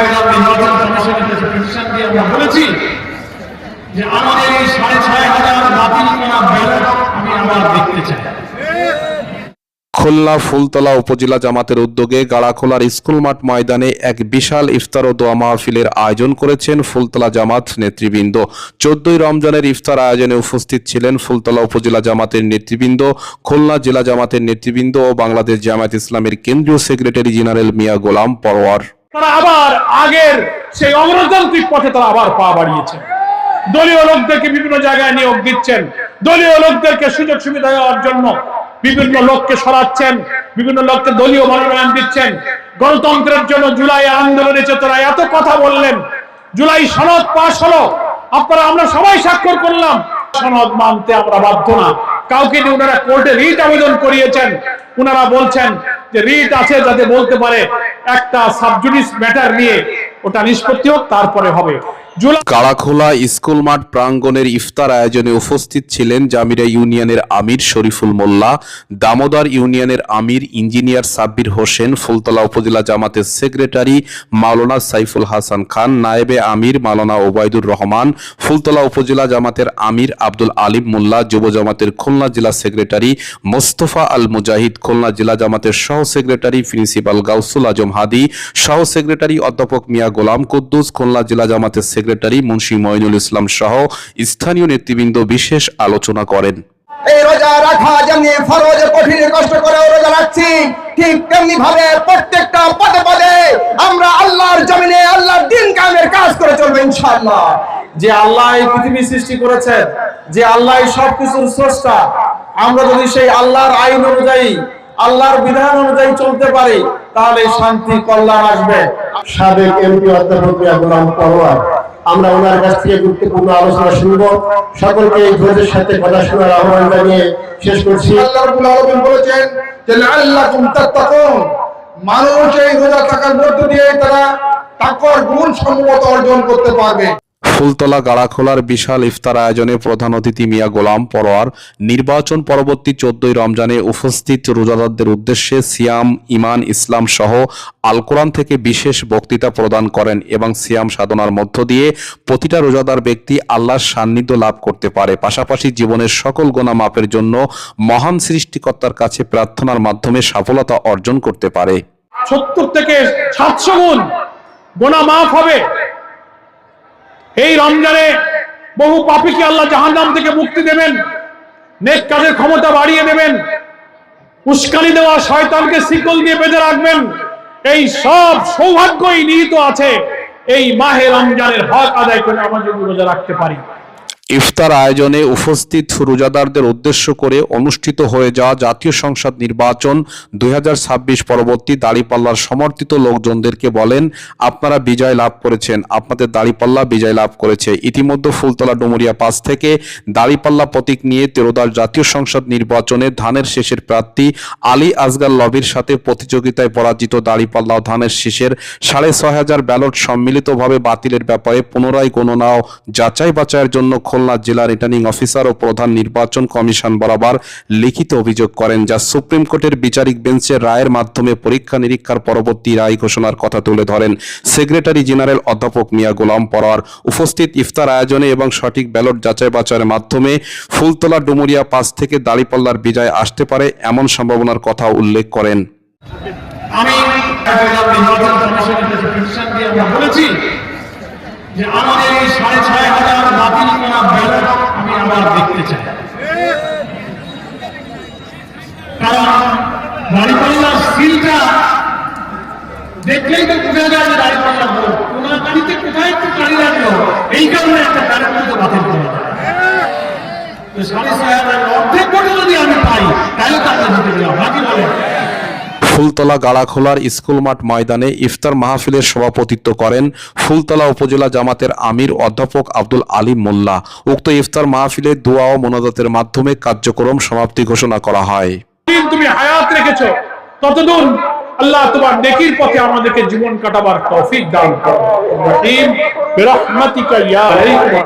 নির্বাচন কমিশনের কাছে পিটিশন দিয়ে আমরা বলেছি যে আমাদের এই ৬,৫০০ বাতিল করা ব্যালট আমি আবার দেখতে চাই। খুলনা ফুলতলা উপজেলা জামাতের উদ্যোগে গাড়াখোলার স্কুল মাঠ ময়দানে এক বিশাল ইফতার ও দোয়া মাহফিলের আয়োজন করেছেন ফুলতলা জামাত নেতৃবৃন্দ। 14ই রমজানের ইফতার আয়োজনে উপস্থিত ছিলেন ফুলতলা উপজেলা জামাতের নেতৃবৃন্দ, খুলনা জেলা জামাতের নেতৃবৃন্দ ও বাংলাদেশ জামায়াত ইসলামের কেন্দ্রীয় সেক্রেটারি জেনারেল মিয়া গোলাম পরোয়ার। তারা আবার আগের সেই অগণতান্ত্রিক পথে তারা আবার পা বাড়িয়েছেন। দলীয় লোকদেরকে বিভিন্ন জায়গায় নিয়োগ দিচ্ছেন, দলীয় লোকদেরকে সুযোগ সুবিধা দেওয়ার জন্য বিভিন্ন লোককে সরাচ্ছেন, বিভিন্ন লোককে দলীয় মনোনয়ন দিচ্ছেন। গণতন্ত্রের জন্য জুলাই আন্দোলনে চেতনা এত কথা বললেন, জুলাই সনদ পাশ হলো, আমরা সবাই স্বাক্ষর করলাম, সনদ মানতে আমরা বাধ্য না। কাউকে নিয়ে ওনারা কোর্টে রিট আবেদন করিয়েছেন, ওনারা বলছেন যে রিট আছে যাতে বলতে পারে একটা সাবজুডিস ম্যাটার নিয়ে ওটা নিষ্পত্তি হোক, তারপরে হবে। গাড়াখোলা স্কুল মাঠ প্রাঙ্গণের ইফতার আয়োজনে উপস্থিত ছিলেন জামিরা ইউনিয়নের আমির শরীফুল মোল্লা, দামোদর ইউনিয়নের আমির ইঞ্জিনিয়ার সাব্বির হোসেন, ফুলতলা উপজেলা জামাতের সেক্রেটারি মাওলানা সাইফুল হাসান খান, নায়েবে আমির মাওলানা ওবায়দুর রহমান, ফুলতলা উপজেলা জামাতের আমির আব্দুল আলিম মোল্লা, যুব জামাতের খুলনা জেলা সেক্রেটারি মোস্তফা আল মুজাহিদ, খুলনা জেলা জামাতের সহ সেক্রেটারি প্রিন্সিপাল গাউসুল আজম হাদি, সহ সেক্রেটারি অধ্যাপক মিয়া গোলাম কুদ্দুস, খুলনা জেলা জামাতের সেক্রেটারি মুন্সি মঈনুল ইসলাম সহ স্থানীয় নেতৃবৃন্দ বিশেষ আলোচনা করেন। এই রোজা রাখা যেমনি ফরজ কঠিন কষ্ট করে রোজা রাখছি, ঠিক তেমনি ভাবে প্রত্যেকটা পদে পদে আমরা আল্লাহর জমিনে আল্লাহর দ্বীন কায়েমের কাজ করে চলবো ইনশাআল্লাহ। যে আল্লাহ এই পৃথিবী সৃষ্টি করেছেন, যে আল্লাহ সবকিছুর স্রষ্টা, আমরা যদি সেই আল্লাহর আইন অনুযায়ী আল্লাহর বিধান অনুযায়ী চলতে পারি তাহলে শান্তি কল্যাণ আসবে। সাবেক এমপি অধ্যাপক মিয়া গোলাম পরোয়ার, আমরা ওনার কাছ থেকে গুরুত্বপূর্ণ আলোচনা শুনবো। সকলকে এই ধৈর্যের সাথে কথা শোনার আহ্বান জানিয়ে শেষ করছি। আল্লাহ রাব্বুল আলামিন বলেছেন যে লাআল্লাকুম তাত্তাকুন, মানুষ এই রোজা থাকার মধ্য দিয়ে তারা তাকওয়ার গুণ সম্মত অর্জন করতে পারবে। ফুলতলা গাড়াখোলার বিশাল ইফতার আয়োজনে প্রধান অতিথি মিয়া গোলাম পরোয়ার নির্বাচন পরবর্তী 14ই রমজানে উপস্থিত রোজাদারদের উদ্দেশ্যে সিয়াম, ইমান, ইসলাম সহ আল কোরআন থেকে বিশেষ বক্তৃতা প্রদান করেন এবং সিয়াম সাধনার মধ্য দিয়ে প্রতিটা রোজাদার ব্যক্তি আল্লাহর সান্নিধ্য লাভ করতে পারে, পাশাপাশি জীবনের সকল গুনাহ মাফের জন্য মহান সৃষ্টিকর্তার কাছে প্রার্থনার মাধ্যমে সফলতা অর্জন করতে পারে। 70 থেকে 700 গুণ গুনাহ মাফ হবে। এই রমজানে বহু পাপীকে আল্লাহ জাহান্নাম থেকে মুক্তি দেবেন, নেক কাজের ক্ষমতা বাড়িয়ে দেবেন, উস্কানি দেওয়া শয়তানকে শিকল দিয়ে বেঁধে রাখবেন। এই সব সৌভাগ্যই নিহিত আছে এই মাহে রমজানের হক আদায় করে আমরা যদি রোজা রাখতে পারি। ইফতার আয়োজনে উপস্থিত রোজাদারদের উদ্দেশ্য করে অনুষ্ঠিত হয়ে যাওয়া জাতীয় সংসদ নির্বাচন 2026 পরবর্তী দাঁড়িপাল্লার সমর্থিত লোকজনদেরকে বলেন, আপনারা বিজয় লাভ করেছেন, আপনাদের দাঁড়িপাল্লা বিজয় লাভ করেছে। ইতিমধ্যে ফুলতলা ডুমুরিয়া পাস থেকে দাঁড়িপাল্লা প্রতীক নিয়ে 13 জাতীয় সংসদ নির্বাচনে ধানের শেষের প্রার্থী আলী আসগার লবির সাথে প্রতিযোগিতায় পরাজিত দাঁড়িপাল্লা ও ধানের শেষের 6500 ব্যালট সম্মিলিতভাবে বাতিলের ব্যাপারে পুনরায় গণনা ও যাচাই বাছাইয়ের জন্য খুলনা জেলা রিটার্নিং অফিসার ও প্রধান নির্বাচন কমিশন বরাবর লিখিত অভিযোগ করেন, যা সুপ্রিম কোর্টের বিচারিক বেঞ্চের রায়ের মাধ্যমে পরীক্ষা নিরীক্ষার পরবর্তী রায় ঘোষণার কথা তুলে ধরেন সেক্রেটারি জেনারেল অধ্যাপক মিয়া গোলাম পরোয়ার। উপস্থিত ইফতার আয়োজনে এবং সঠিক ব্যালট যাচাই বাছাইয়ের মাধ্যমে ফুলতলা ডুমুরিয়া পাস থেকে দাঁড়িপাল্লার বিজয় আসতে পারে এমন সম্ভাবনার কথা উল্লেখ করেন। আমি নির্বাচন কমিশনের কাছে পিটিশন দিয়ে আমরা বলেছি যে আমাদের এই ৬,৫০০ বাতিল করা ব্যালট আমি আবার দেখতে চাই। কারণ দাঁড়িপাল্লার সিলটা দেখলেই তো বোঝা যায় যে দাঁড়িপাল্লা ভোট, ওনার গাড়িতে কোথায় একটু গাড়ি লাগলো, এই কারণে একটা ব্যালট কিন্তু বাতিল করা যায়। ৬,৫০০ অর্ধেক ভোট যদি আমি পাই তাহলে তো আমরা জিতে গেলাম, বাকি বলে। ফুলতলা গাড়াখোলার স্কুল মাঠ ময়দানে ইফতার মাহফিলের সভাপতিত্ব করেন ফুলতলা উপজেলা জামাতের আমির অধ্যাপক আব্দুল আলিম মোল্লা। উক্ত ইফতার মাহফিলে দোয়া ও মোনাজাতের মাধ্যমে কার্যক্রম সমাপ্তি ঘোষণা করা হয়। তুমি হায়াত রেখেছো, ততদিন আল্লাহ তোমার নেকির পথে আমাদেরকে জীবন কাটাবার তৌফিক দান করো। রহিম বিরহমাতিকা ইয়া